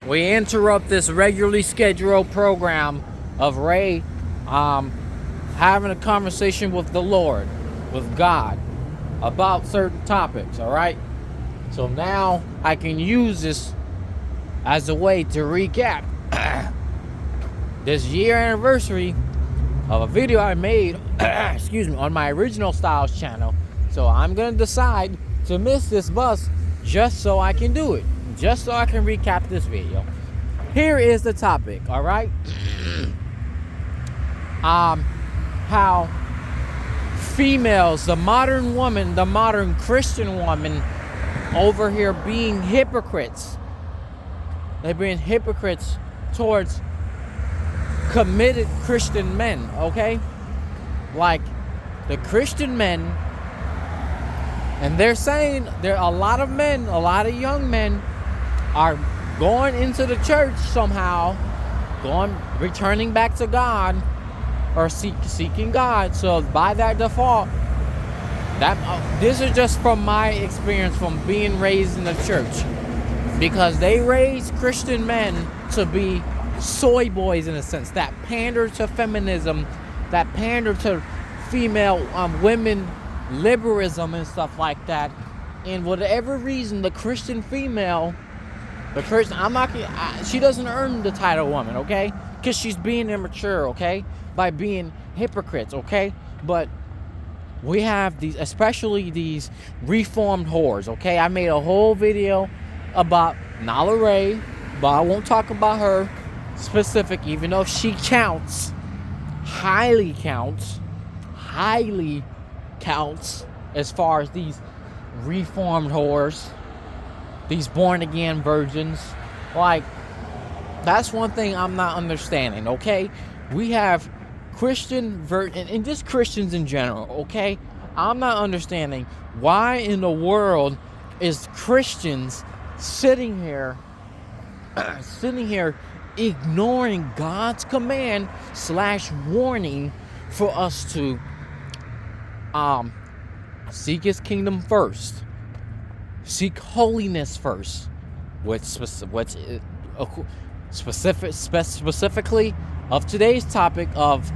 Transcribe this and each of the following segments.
we interrupt this regularly scheduled program of Ray having a conversation with the Lord, with God, about certain topics, all right? So now I can use this as a way to recap this year anniversary of a video I made on my original Styles channel. So I'm gonna decide to miss this bus just so I can do it, just so I can recap this video. Here is the topic, all right? How females, the modern woman, the modern Christian woman over here being hypocrites. They're being hypocrites towards committed Christian men, okay? Like the Christian men, and they're saying there are a lot of men, a lot of young men are going into the church somehow, returning back to God, or seeking God. So by that default, this is just from my experience from being raised in the church, because they raise Christian men to be soy boys in a sense, that pander to feminism, that pander to female women liberalism and stuff like that. And whatever reason, the Christian female, she doesn't earn the title woman, okay? Because she's being immature, okay? By being hypocrites, okay? But we have these, especially these reformed whores, okay? I made a whole video about Nala Ray, but I won't talk about her specific, even though she highly counts as far as these reformed whores, these born again virgins. Like, that's one thing I'm not understanding, okay? We have Christian and just Christians in general, okay? I'm not understanding why in the world is Christians sitting here ignoring God's command / warning for us to seek His kingdom first, seek holiness first, specifically of today's topic of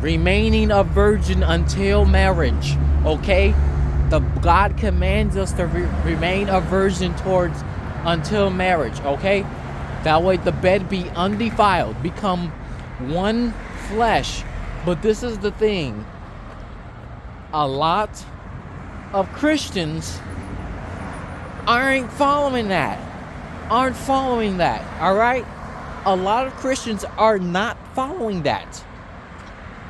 remaining a virgin until marriage, okay? God commands us to remain a virgin until marriage, okay? That way the bed be undefiled, become one flesh. But this is the thing. A lot of Christians aren't following that, all right? A lot of Christians are not following that.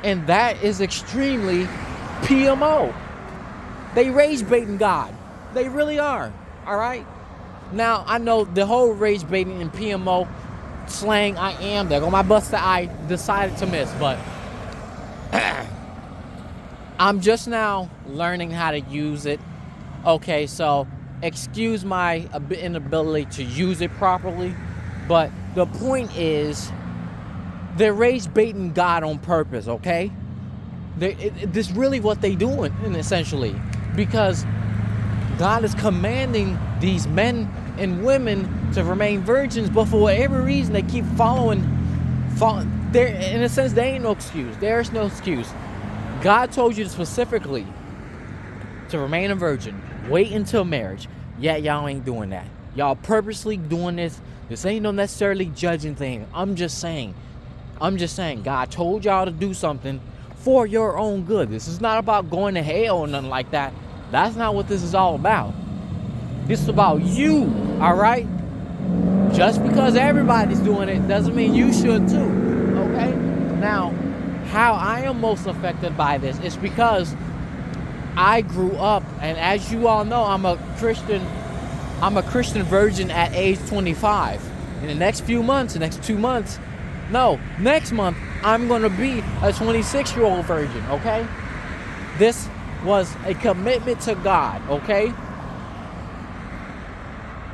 And that is extremely PMO. They rage baiting God. They really are, all right? Now, I know the whole rage baiting and PMO slang, there go my bus that I decided to miss, but I'm just now learning how to use it. Okay, so excuse my inability to use it properly, but the point is, they're rage baiting God on purpose, okay? This is really what they doing, essentially, because God is commanding these men and women to remain virgins, but for whatever reason, they keep following. There, in a sense, there ain't no excuse. There's no excuse. God told you specifically to remain a virgin. Wait until marriage. Yet y'all ain't doing that. Y'all purposely doing this. This ain't no necessarily judging thing. I'm just saying, God told y'all to do something for your own good. This is not about going to hell or nothing like that. That's not what this is all about. This is about you, all right? Just because everybody's doing it doesn't mean you should too, okay? Now, how I am most affected by this is because I grew up, and as you all know, I'm a Christian virgin at age 25. In the next few months, next month, I'm going to be a 26-year-old virgin, okay? This was a commitment to God, okay?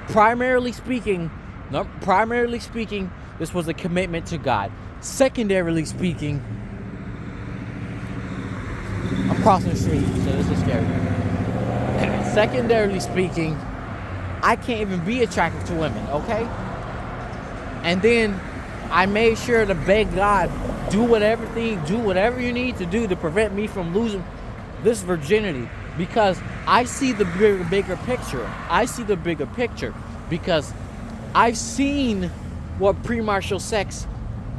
Primarily speaking, this was a commitment to God. Secondarily speaking, I'm crossing the street, so this is scary. Secondarily speaking, I can't even be attractive to women, okay? And then I made sure to beg God, do whatever you need to do to prevent me from losing this virginity, because I see the bigger picture. I see the bigger picture because I've seen what premarital sex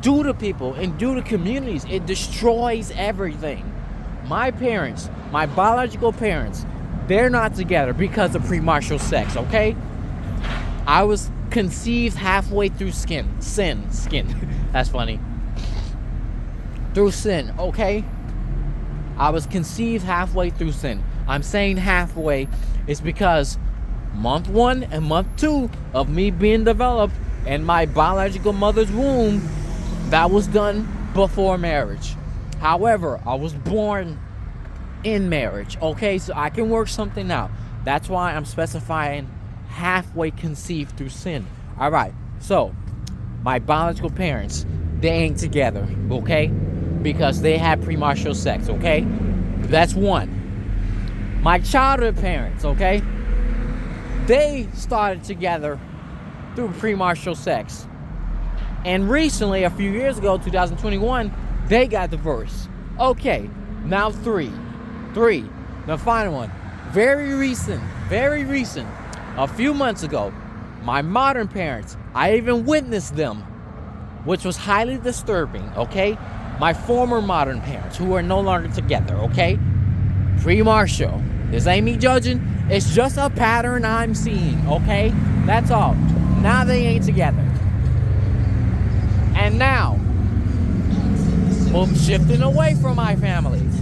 do to people and do to communities. It destroys everything. My parents, my biological parents, they're not together because of premarital sex, okay? I was conceived halfway through sin. That's funny. Through sin, okay? I was conceived halfway through sin. I'm saying halfway is because month 1 and month 2 of me being developed in my biological mother's womb, that was done before marriage. However, I was born in marriage, okay? So I can work something out. That's why I'm specifying halfway conceived through sin. All right, so my biological parents, they ain't together, okay? Because they had premarital sex, okay? That's one. My childhood parents, okay? They started together through premarital sex. And recently, a few years ago, 2021, they got divorced. Okay, now three. The final one. Very recent. A few months ago, my modern parents, I even witnessed them, which was highly disturbing, okay? My former modern parents, who are no longer together, okay? Premarital. This ain't me judging. It's just a pattern I'm seeing, okay? That's all. Now they ain't together. And now, shifting away from my families,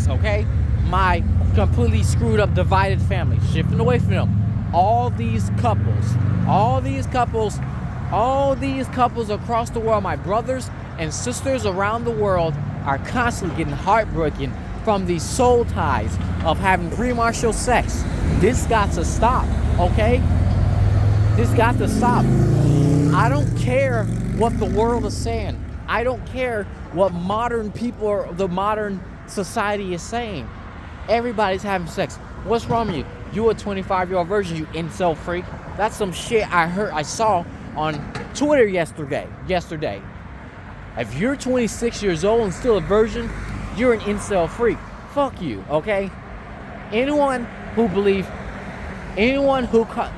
okay? My completely screwed up, divided family, shifting away from them. All these couples across the world, my brothers and sisters around the world, are constantly getting heartbroken from these soul ties of having premarital sex. This got to stop, okay? This got to stop. I don't care what the world is saying. I don't care what modern people or the modern society is saying. Everybody's having sex. What's wrong with you? You a 25-year-old virgin, you incel freak. That's some shit I saw on Twitter yesterday. If you're 26 years old and still a virgin, you're an incel freak. Fuck you, okay? Anyone who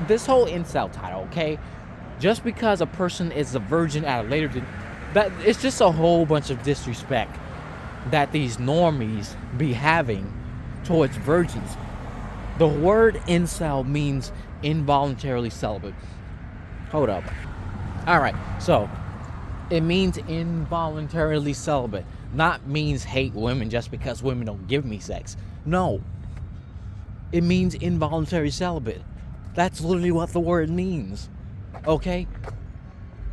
this whole incel title, okay? Just because a person is a virgin at a later date, that it's just a whole bunch of disrespect that these normies be having towards virgins. The word incel means involuntarily celibate. Hold up. Alright, so it means involuntarily celibate. Not means hate women just because women don't give me sex. No. It means involuntary celibate. That's literally what the word means. Okay?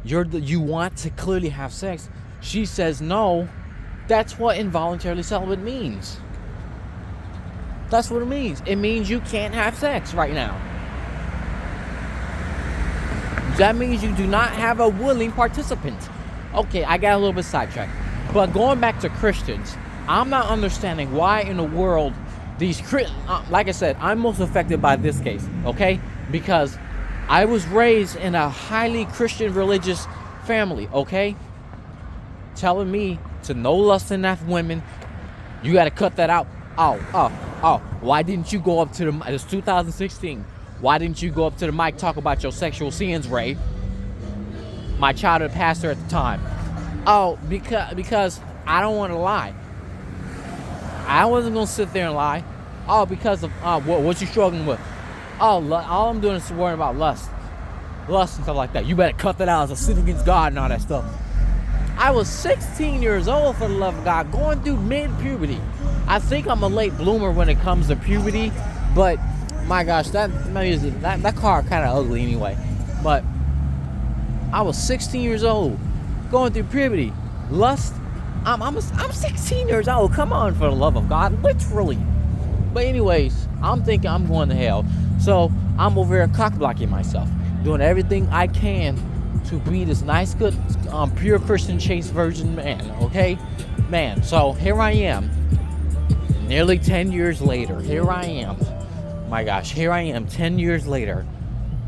You want to clearly have sex. She says no. That's what involuntarily celibate means. That's what it means. It means you can't have sex right now. That means you do not have a willing participant. Okay, I got a little bit sidetracked. But going back to Christians, I'm not understanding why in the world these like I said, I'm most affected by this case, okay? Because I was raised in a highly Christian religious family, okay? Telling me to no lusting after women. You got to cut that out. Oh. Why didn't you go up to the... It's 2016. Why didn't you go up to the mic, talk about your sexual sins, Ray? My childhood pastor at the time. Oh, because I don't want to lie. I wasn't going to sit there and lie. Oh, because of... what you struggling with? Oh, all I'm doing is worrying about lust. Lust and stuff like that. You better cut that out as a sin against God and all that stuff. I was 16 years old, for the love of God, going through mid-puberty. I think I'm a late bloomer when it comes to puberty, but my gosh, that car kind of ugly anyway. But I was 16 years old, going through puberty. Lust, I'm 16 years old. Come on, for the love of God, literally. But anyways, I'm thinking I'm going to hell. So I'm over here cock-blocking myself, doing everything I can to be this nice, good, pure Christian chaste virgin man, okay? Man, so here I am, nearly 10 years later. Here I am, 10 years later,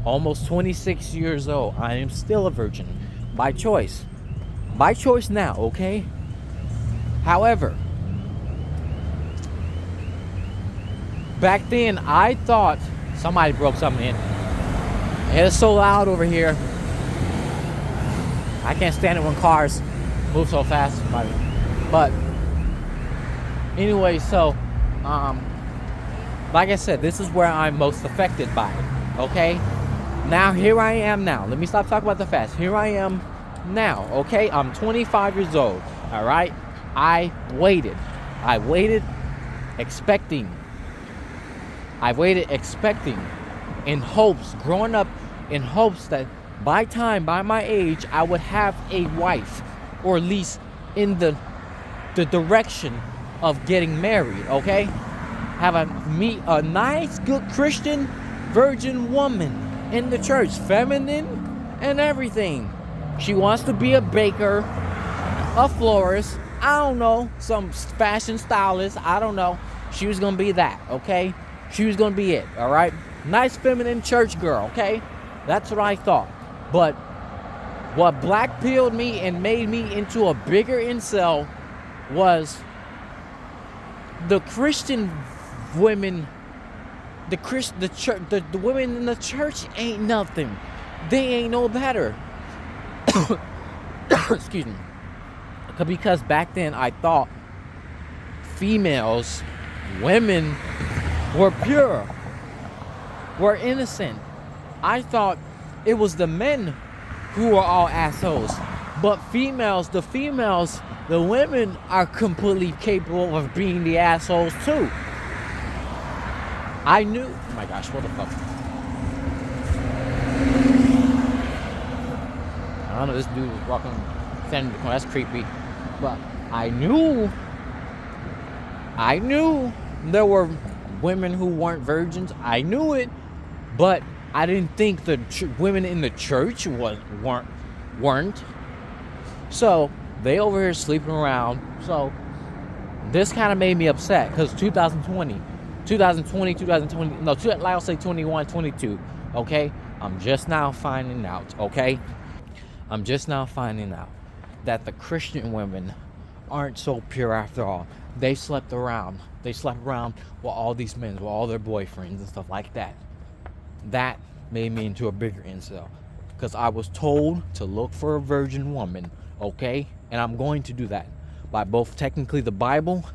almost 26 years old. I am still a virgin by choice. By choice now, okay? However, back then I thought somebody broke something in. It's so loud over here. I can't stand it when cars move so fast. But anyway, so like I said, this is where I'm most affected by it. Okay? Now here I am now. Let me stop talking about the fast. Here I am now. Okay? I'm 25 years old. Alright? I waited expecting in hopes, growing up in hopes that by my age, I would have a wife, or at least in the direction of getting married, okay? Meet a nice, good Christian virgin woman in the church, feminine and everything. She wants to be a baker, a florist, I don't know, some fashion stylist, I don't know. She was gonna be that, okay? She was gonna be it, all right? Nice feminine church girl, okay? That's what I thought. But what black pilled me and made me into a bigger incel was the Christian women, the women in the church ain't nothing. They ain't no better. Excuse me. Because back then I thought women were pure, were innocent. I thought it was the men who were all assholes. But the women are completely capable of being the assholes too. I knew, oh my gosh, what the fuck? I don't know, this dude was walking, standing in the corner, that's creepy. But I knew there were women who weren't virgins. I knew it, but I didn't think the women in the church weren't. So they over here sleeping around. So this kind of made me upset because 2020, I'll say 21, 22. Okay, I'm just now finding out. Okay, I'm just now finding out that the Christian women aren't so pure after all. They slept around with all these men, with all their boyfriends and stuff like that. That made me into a bigger incel because I was told to look for a virgin woman, okay? And I'm going to do that by both technically the Bible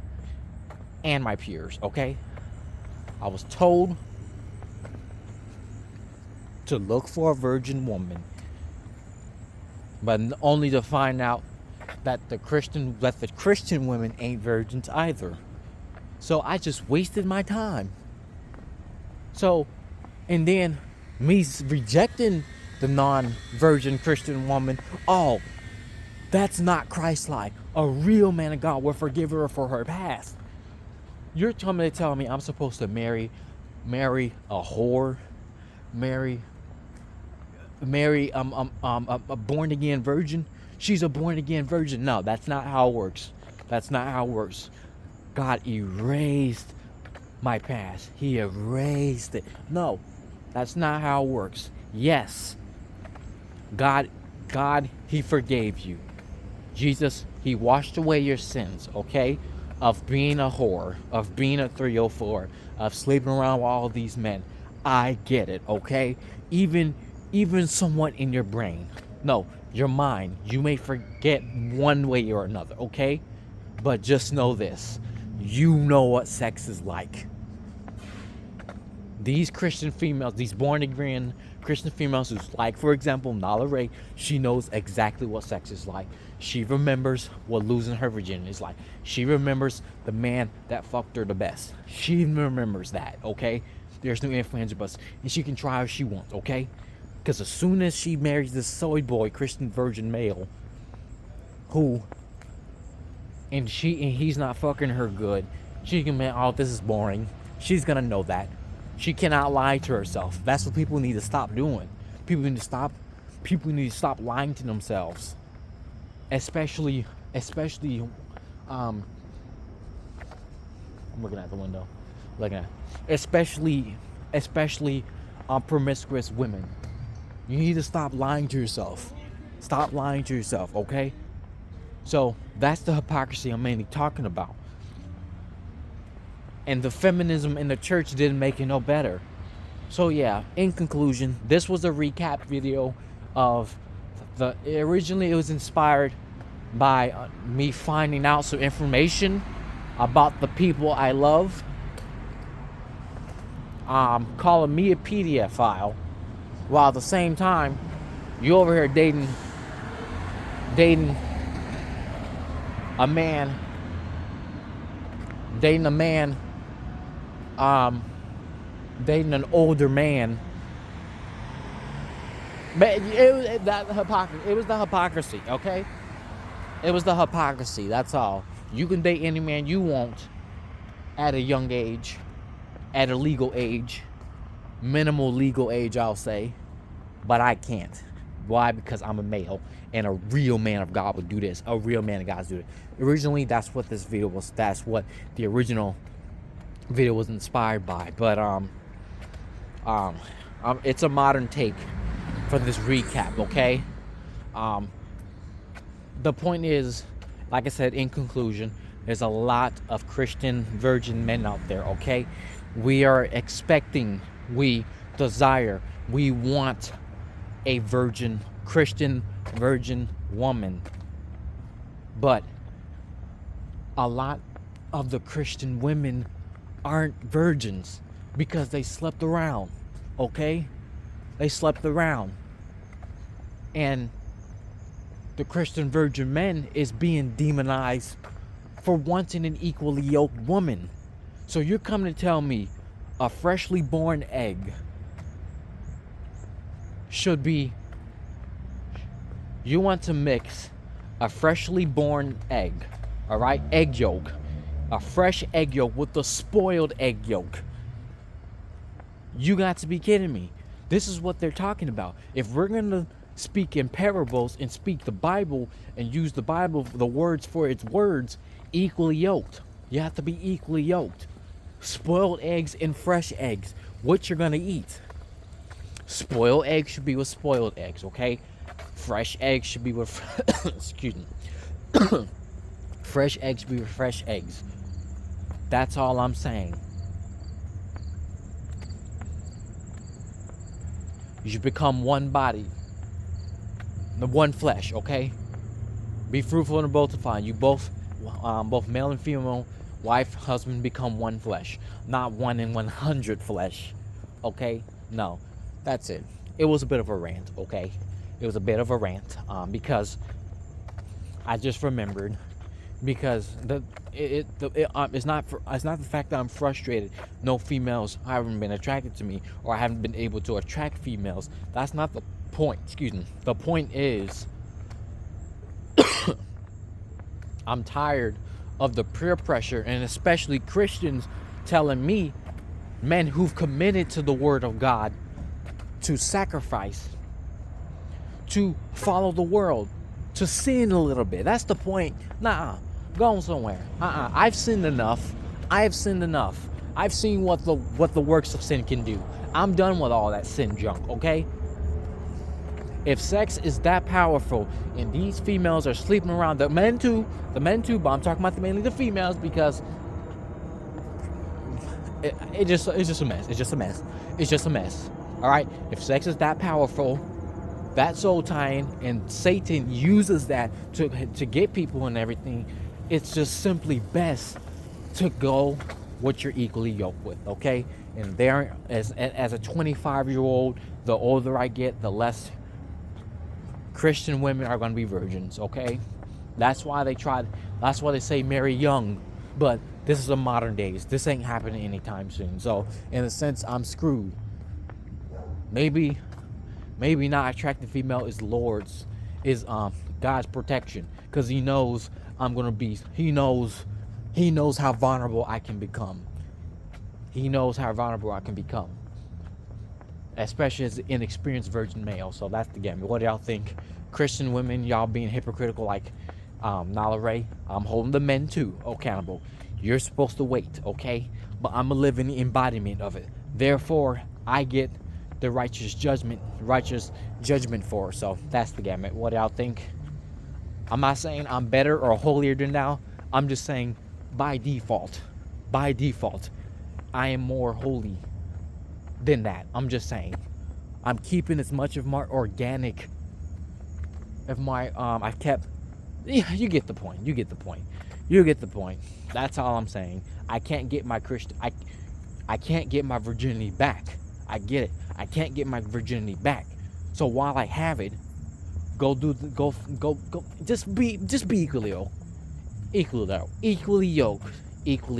and my peers, okay? I was told to look for a virgin woman, but only to find out that the Christian women ain't virgins either. So I just wasted my time. So, and then me rejecting the non-virgin Christian woman, oh, that's not Christ-like. A real man of God will forgive her for her past. You're telling me I'm supposed to marry a whore, marry a born again virgin? She's a born again virgin. No, that's not how it works. That's not how it works. God erased my past. He erased it. No, that's not how it works. Yes, God, He forgave you. Jesus, He washed away your sins, okay? Of being a whore, of being a 304, of sleeping around with all these men. I get it, okay? Even somewhat in your brain. No, your mind. You may forget one way or another, okay? But just know this. You know what sex is like. These Christian females, these born again Christian females who's like, for example, Nala Ray, she knows exactly what sex is like. She remembers what losing her virginity is like. She remembers the man that fucked her the best. She remembers that, okay? There's no ifs, ands, or buts. And she can try if she wants, okay? Because as soon as she marries this soy boy, Christian virgin male, and he's not fucking her good, she can be, oh, this is boring. She's gonna know that. She cannot lie to herself. That's what people need to stop doing. People need to stop lying to themselves. Especially I'm looking at the window. Especially promiscuous women. You need to stop lying to yourself. Stop lying to yourself, okay? So that's the hypocrisy I'm mainly talking about. And the feminism in the church didn't make it no better. So yeah, in conclusion, this was a recap video of originally it was inspired by me finding out some information about the people I love, calling me a PDF file, while at the same time you over here dating a man, dating an older man. But it was the hypocrisy, okay? It was the hypocrisy, that's all. You can date any man you want at a young age, at a legal age, minimal legal age, I'll say, but I can't. Why? Because I'm a male, and a real man of God would do this. A real man of God would do it. Originally, that's what this video was. That's what the original video was inspired by. But it's a modern take for this recap. Okay. The point is, like I said, in conclusion, there's a lot of Christian virgin men out there. Okay, we are expecting, we desire, we want a virgin, Christian virgin woman. But a lot of the Christian women aren't virgins because they slept around, okay? They slept around. And the Christian virgin men is being demonized for wanting an equally yoked woman. So you're coming to tell me a freshly born egg should be, you want to mix a freshly born egg, all right, egg yolk, a fresh egg yolk with a spoiled egg yolk. You got to be kidding me. This is what they're talking about. If we're going to speak in parables and speak the Bible and use the Bible, the words for its words, equally yoked. You have to be equally yoked. Spoiled eggs and fresh eggs. What you're going to eat. Spoiled eggs should be with spoiled eggs, okay? Fresh eggs should be with excuse me. Fresh eggs should be with fresh eggs. That's all I'm saying. You should become one body, the one flesh, okay? Be fruitful and multiply. You both male and female, wife, husband, become one flesh, not 1 in 100 flesh, okay? No. That's it. It was a bit of a rant, okay? It was a bit of a rant because I just remembered, because it's not the fact that I'm frustrated. No females haven't been attracted to me, or I haven't been able to attract females. That's not the point. Excuse me. The point is, I'm tired of the peer pressure, and especially Christians telling me, men who've committed to the Word of God, to sacrifice, to follow the world, to sin a little bit. That's the point. Nah, going somewhere. I've sinned enough. I have sinned enough. I've seen what the works of sin can do. I'm done with all that sin junk, okay? If sex is that powerful and these females are sleeping around, the men too, but I'm talking about mainly the females, because it's just a mess. It's just a mess. All right, if sex is that powerful, that soul tying, and Satan uses that to get people and everything, it's just simply best to go what you're equally yoked with, okay? And there, as a 25-year-old, the older I get, the less Christian women are going to be virgins, okay? That's why they say marry young, but this is a modern days. This ain't happening anytime soon. So in a sense, I'm screwed. Maybe not attracting female is God's protection, because he knows he knows how vulnerable I can become. Especially as an inexperienced virgin male. So that's the game. What do y'all think? Christian women, y'all being hypocritical like Nala Ray. I'm holding the men too accountable. You're supposed to wait, okay? But I'm a living embodiment of it. Therefore, I get the righteous judgment for. So that's the gamut. What do y'all think? I'm not saying I'm better or holier than thou. I'm just saying by default, I am more holy than that. I'm just saying. I'm keeping as much of my organic, of my, I've kept, yeah, you get the point. That's all I'm saying. I can't get my I can't get my virginity back. I get it. I can't get my virginity back. So while I have it, go. Just be equally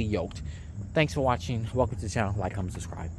yoked. Thanks for watching. Welcome to the channel. Like, comment, subscribe.